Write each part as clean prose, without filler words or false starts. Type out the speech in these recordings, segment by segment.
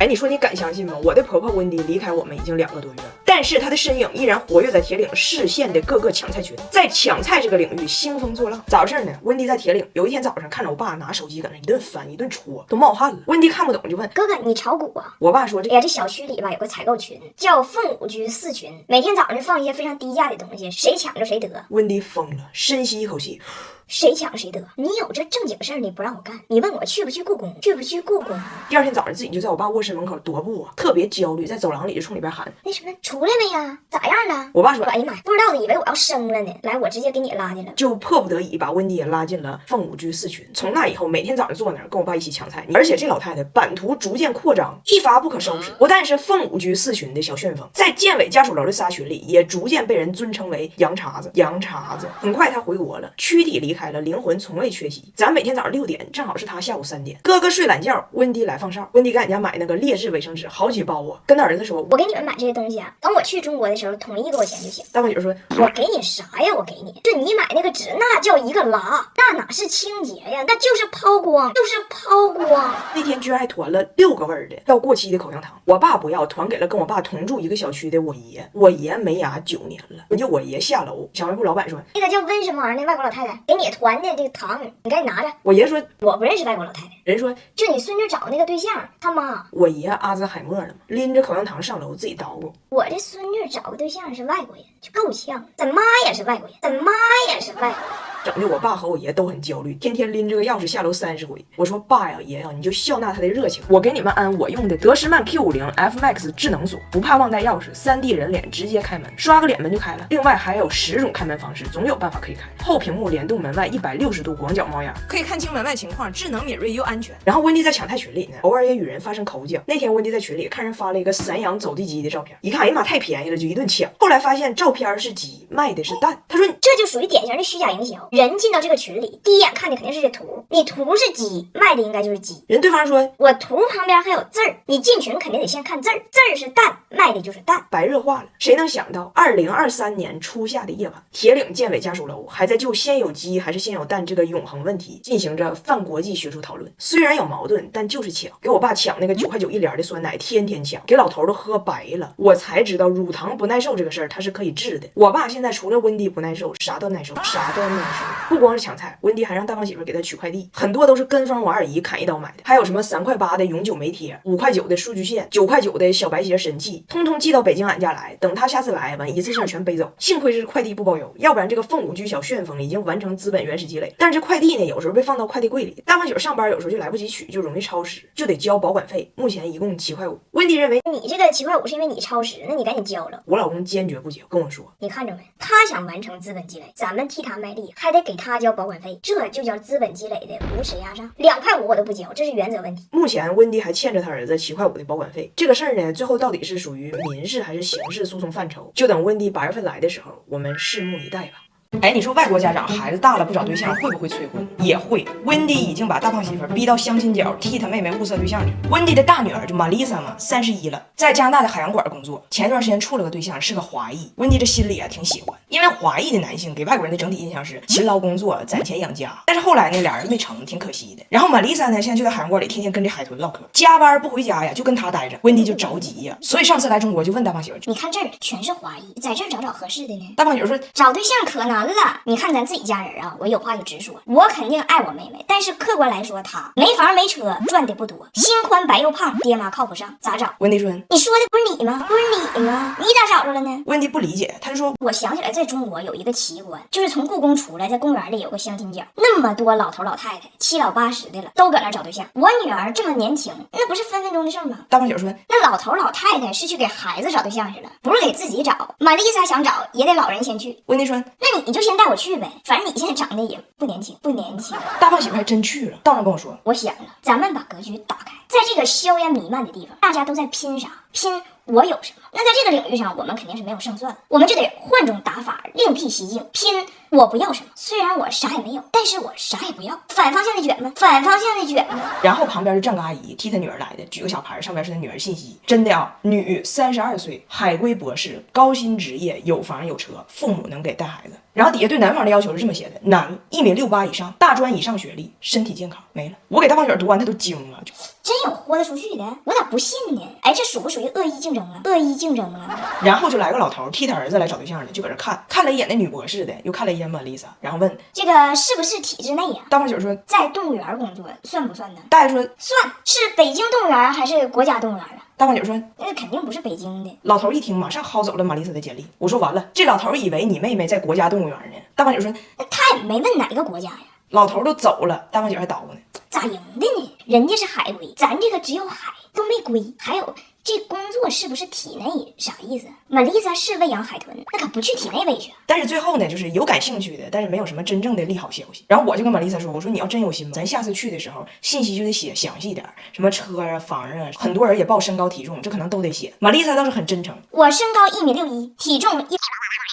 哎，你说你敢相信吗？我的婆婆温迪离开我们已经2个多月了，但是她的身影依然活跃在铁岭市县的各个抢菜群，在抢菜这个领域兴风作浪。咋回事呢？温迪在铁岭有一天早上看着我爸拿手机搁那一顿翻一顿戳，都冒汗了。温迪看不懂就问哥哥，你炒股啊？我爸说哎呀，这小区里吧有个采购群，叫凤舞居4群，每天早上放一些非常低价的东西，谁抢着谁得。温迪疯了，深吸一口气。谁抢谁得？你有这正经事儿你不让我干，你问我去不去故宫？去不去故宫？第二天早上自己就在我爸卧室门口踱步啊，特别焦虑，在走廊里就冲里边喊：“那什么，出来没呀？咋样了？”我爸说：“哎呀妈呀，不知道的以为我要生了呢。来，我直接给你拉进来。”就迫不得已把温迪也拉进了凤舞居4群。从那以后，每天早上坐那儿跟我爸一起抢菜，而且这老太太版图逐渐扩张，一发不可收拾。不但是凤舞居4群的小旋风，在建委家属楼的仨群里，也逐渐被人尊称为洋碴子。洋碴子。很快他回国了，躯体离开了，灵魂从未缺席。咱每天早上6点，正好是他下午3点。哥哥睡懒觉，温迪来放哨。温迪给俺家买那个劣质卫生纸，好几包啊，跟他儿子说：“我给你们买这些东西啊，等我去中国的时候，统一给我钱就行。”大胖姐说：“我给你啥呀？我给你，就你买那个纸，那叫一个拉，那哪是清洁呀？那就是抛光，就是抛光。”那天居然还团了6个味儿的要过期的口香糖，我爸不要，团给了跟我爸同住一个小区的我爷。我爷没牙9年了，就我爷下楼，小卖部老板说：“那个叫温什么玩意儿的外国老太太给你团的这个糖，你赶紧拿着。”我爷说：“我不认识外国老太太。”人说：“就你孙女找那个对象，他妈。”我爷阿兹海默了嘛，拎着口香糖上楼自己捣鼓。我这孙女找个对象是外国人，就够呛。咱妈也是外国人，咱妈也是外国人。整的我爸和我爷都很焦虑，天天拎着个钥匙下楼30回。我说：“爸呀，爷呀，你就笑纳他的热情。我给你们安我用的德诗曼 Q50 F Max 智能锁，不怕忘带钥匙，3D 人脸直接开门，刷个脸门就开了。另外还有10种开门方式，总有办法可以开。后屏幕联动门外160度广角猫眼，可以看清门外情况，智能敏锐又安全。”然后温迪在抢菜群里呢，偶尔也与人发生口角。那天温迪在群里看人发了一个散养走地鸡的照片，一看，哎呀妈，太便宜了，就一顿抢。后来发现照片是鸡，卖的是蛋。他说：“这就属于典型的虚假营销。人进到这个群里，第一眼看的肯定是这图，你图是鸡，卖的应该就是鸡。人对方说：“我图旁边还有字儿，你进群肯定得先看字儿，字儿是蛋，卖的就是蛋。”白热化了。谁能想到2023年初夏的夜晚，铁岭建委家属楼还在就先有鸡还是先有蛋这个永恒问题进行着泛国际学术讨论。虽然有矛盾，但就是抢。给我爸抢那个9块9一帘的酸奶，天天抢，给老头都喝白了。我才知道乳糖不耐受这个事儿，它是可以治的。我爸现在除了温迪不耐受，啥都耐受，啥都耐受。不光是抢菜，温迪还让大胖媳妇给他取快递，很多都是跟风我二姨砍一刀买的，还有什么3块8的永久煤贴，5块9的数据线，9块9的小白鞋神器，通通寄到北京俺家来。等他下次来完，一次性全背走。幸亏是快递不包邮，要不然这个凤舞居小旋风已经完成资本原始积累。但是这快递呢，有时候被放到快递柜里，大胖媳妇上班有时候就来不及取，就容易超时，就得交保管费。目前一共7块5。温迪认为你这个7块5是因为你超时，那你赶紧交了。我老公坚决不交，跟我说：“你看着没？他想完成资本积累，咱们替他卖力，还得给他交保管费，这就叫资本积累的无耻压榨。2块5我都不交，这是原则问题。”目前温迪还欠着他儿子7块5的保管费。这个事儿呢，最后到底是属于民事还是刑事诉讼范畴，就等温迪8月份来的时候，我们拭目以待吧。哎，你说外国家长孩子大了不找对象会不会催婚？也会。温迪已经把大胖媳妇逼到相亲角，替他妹妹物色对象去。温迪的大女儿就玛丽莎嘛，31了，在加拿大的海洋馆工作。前段时间处了个对象，是个华裔。温迪这心里啊挺喜欢，因为华裔的男性给外国人的整体印象是勤劳工作、攒钱养家。但是后来呢，俩人没成，挺可惜的。然后玛丽莎呢，现在就在海洋馆里天天跟这海豚唠嗑，加班不回家呀，就跟他待着。温迪就着急呀，所以上次来中国就问大胖媳妇：“你看这儿全是华裔，在这儿找合适的呢？”大胖媳妇说：“找对象可难了。你看咱自己家人啊，我有话就直说，我肯定爱我妹妹，但是客观来说，她没房没车，赚的不多，心宽白又胖，爹妈靠不上，咋找？”温迪说：“你说的不是你吗？不是你吗？你咋找着了呢？”温迪不理解，他就说：“我想起来，在中国有一个奇观，就是从故宫出来，在公园里有个相亲角，那么多老头老太太，7老80的了，都搁那找对象。我女儿这么年轻，那不是分分钟的事吗？”大胖媳妇说：“那老头老太太是去给孩子找对象去了，不是给自己找。玛丽莎想找，也得老人先去。”温迪说：“那你就先带我去呗，反正你现在长得也不年轻，不年轻。”大胖媳妇还真去了，道上跟我说：“我想了，咱们把格局打开，在这个硝烟弥漫的地方，大家都在拼啥？拼我有什么？那在这个领域上，我们肯定是没有胜算的，我们就得换种打法，另辟蹊径，拼我不要什么。虽然我啥也没有，但是我啥也不要，反方向的卷吗？反方向的卷吗？然后旁边就站个阿姨，替她女儿来的，举个小牌，上面是她女儿信息。真的啊，女32岁，海归博士，高薪职业，有房有车，父母能给带孩子。然后底下对男方的要求是这么写的：男1.68米以上，大专以上学历，身体健康。没了。我给大胖雪读完，他都惊了，真有豁得出去的，我咋不信呢？哎，这属不属于恶意竞争啊？恶意竞争啊！然后就来个老头替他儿子来找对象的，就搁这看了一眼那女博士的，又看了一眼玛丽莎，然后问这个是不是体制内呀？大胖雪说，在动物园工作算不算呢？大爷说算，是北京动物园还是国家动物园啊？大胖雪说，那肯定不是北京的。老头一听，马上薅走了玛丽莎的简历。我说完了，这老头以为你妹妹在国家动物园呢。大胖雪说，他也没问哪个国家呀。老头都走了，大胖雪还捣鼓呢，咋赢的呢？人家是海归，咱这个只有海都没归。还有这工作是不是体内？啥意思？玛丽莎是喂养海豚，那可不去体内喂去。但是最后呢，就是有感兴趣的，但是没有什么真正的利好消息。然后我就跟玛丽莎说，我说你要真有心，咱下次去的时候信息就得写详细点，什么车啊、房啊，很多人也报身高体重，这可能都得写。玛丽莎倒是很真诚，我身高1.61米，体重1。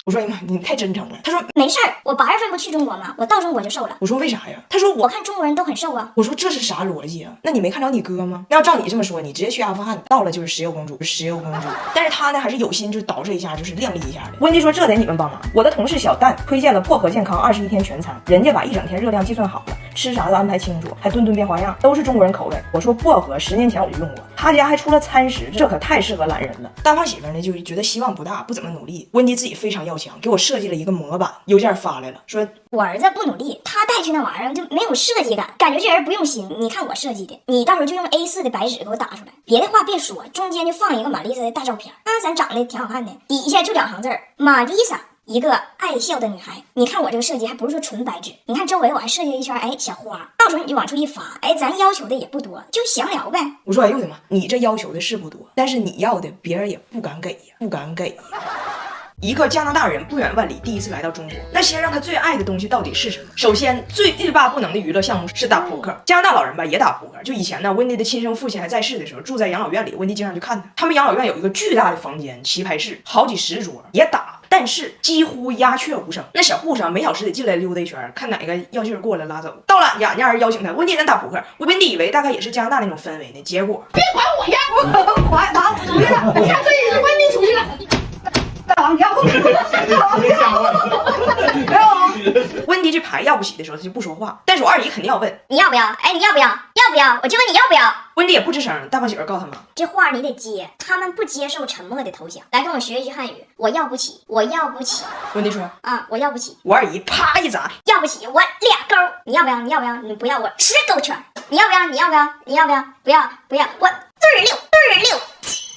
我说哎呀妈，你太真诚了。他说没事儿，我8月份不去中国吗？我到中国就瘦了。我说为啥呀？他说我看中国人都很瘦啊。我说这是啥逻辑啊？那你没看着你哥吗？那要照你这么说，你直接去阿富汗，到了就是石油公主，石油公主。但是他呢还是有心，就是捯饬一下，就是靓丽一下的。温迪说这得你们帮忙。我的同事小蛋推荐了薄荷健康21天全餐，人家把一整天热量计算好了，吃啥都安排清楚，还顿顿变花样，都是中国人口味。我说薄荷10年前我就用过，他家还出了餐食，这可太适合懒人了。大胖媳妇呢就觉得希望不大，不怎么努力。温迪自己非常要强，给我设计了一个模板，邮件发来了，说我儿子不努力，他带去那玩意儿就没有设计感，感觉这人不用心。你看我设计的，你到时候就用 A4 的白纸给我打出来，别的话别说，中间就放一个玛丽莎的大照片，咱长得挺好看的，底下就2行字儿，玛丽莎，一个爱笑的女孩。你看我这个设计还不是说纯白纸，你看周围我还设计了一圈小花，到时候你就往出一发，咱要求的也不多，就详聊呗。我说哎呦我的妈，你这要求的是不多，但是你要的别人也不敢给呀，不敢给呀。一个加拿大人不远万里第一次来到中国，那先让他最爱的东西到底是什么？首先，最欲罢不能的娱乐项目是打扑克。加拿大老人吧也打扑克，就以前呢，温迪的亲生父亲还在世的时候，住在养老院里，温迪经常去看他。他们养老院有一个巨大的房间，棋牌室，好几10桌，也打，但是几乎鸦雀无声。那小护士每小时得进来溜达一圈，看哪个要劲儿过来拉走。到了雅家人邀请他，温迪咱打扑克。温迪以为大概也是加拿大那种氛围呢，结果别管我呀，我出去了，你看这也是温迪出去了。大王，你要不温迪这牌要不起的时候，他就不说话。但是我二姨肯定要问你要不要？你要不要？要不要？我就问你要不要？温迪也不吱声。大胖媳妇告诉他妈，这话你得接，他们不接受沉默的投降。来跟我学一句汉语，我要不起，我要不起。温迪说啊，我要不起。我二姨啪一砸，要不起，我2勾。你要不要？你要不要？你不要，我10勾圈。你要不要？你要不要？你要不要？不要，不要，我对6。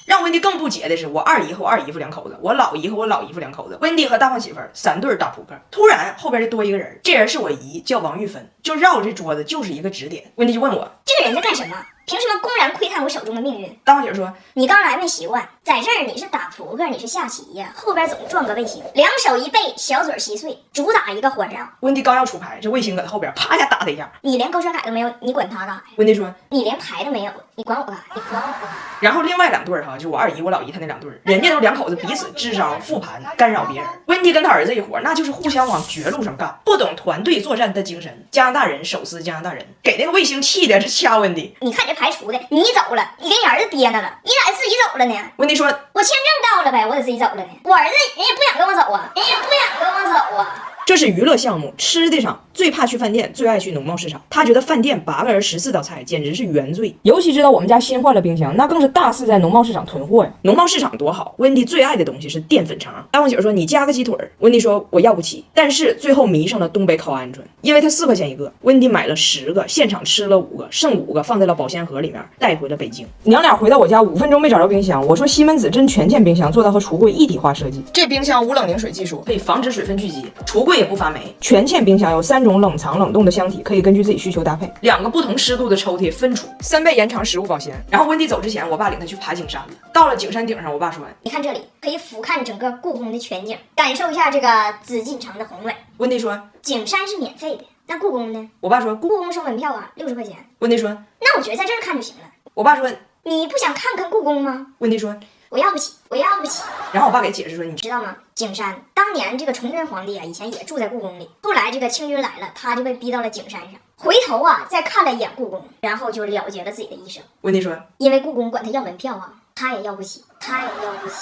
让温迪更不解的是，我二姨和我二姨夫2口子，我老姨和我老姨夫2口子，温迪和大胖媳妇3对打扑克。突然后边就多一个人，这人是我姨，叫王玉芬，就绕着这桌子就是一个指点。温迪就问我，这个人在干什么？凭什么公然窥探我手中的命运？大胖媳妇说，你刚来没习惯，在这儿你是打扑克，你是下棋呀，后边总撞个卫星，2手一背，小嘴稀碎，主打一个环绕。温迪刚要出牌，这卫星搁他后边啪一下打他一下。你连勾圈改都没有，你管他干啥呀？温迪说，你连牌都没有，你管我干啥？你管我干啥？然后另外2对哈，就我二姨我老姨他那2对，人家都2口子彼此支招复盘，干扰别人。温迪跟他儿子一伙，那就是互相往绝路上干，不懂团队作战的精神。加拿大人手撕加拿大人，给那个卫星气的是掐温迪。你看你这牌出的，你走了，你给你儿子憋那了，你咋自己走了呢？温迪说，我签证到了呗，我得自己走了呢。我儿子人也不想跟我走啊，人也不想跟我走啊。这是娱乐项目，吃的上最怕去饭店，最爱去农贸市场。他觉得饭店8个人14道菜简直是原罪，尤其知道我们家新换了冰箱，那更是大肆在农贸市场囤货呀。农贸市场多好，温迪最爱的东西是淀粉肠。大胖姐说你加个鸡腿，温迪说我要不起，但是最后迷上了东北烤鹌鹑，因为它4块钱一个，温迪买了10个，现场吃了5个，剩5个放在了保鲜盒里面，带回了北京。娘俩回到我家5分钟没找着冰箱，我说西门子真全件冰箱做到和橱柜一体化设计，这冰箱无冷凝水技术可以防止水分聚集，橱柜也不发霉。全嵌冰箱有3种冷藏冷冻的箱体，可以根据自己需求搭配。2个不同湿度的抽屉分储，3倍延长食物保鲜。然后温迪走之前，我爸领他去爬景山了。到了景山顶上，我爸说：“你看这里可以俯瞰整个故宫的全景，感受一下这个紫禁城的宏伟。”温迪说：“景山是免费的，那故宫呢？”我爸说：“故宫收门票啊，60块钱。”温迪说：“那我觉得在这儿看就行了。”我爸说：“你不想看看故宫吗？温迪说我要不起，我要不起。然后我爸给解释说，你知道吗？景山当年这个崇祯皇帝啊，以前也住在故宫里，后来这个清军来了，他就被逼到了景山上，回头啊再看了一眼故宫，然后就了结了自己的一生。温迪说，因为故宫管他要门票啊，他也要不起，他也要不起。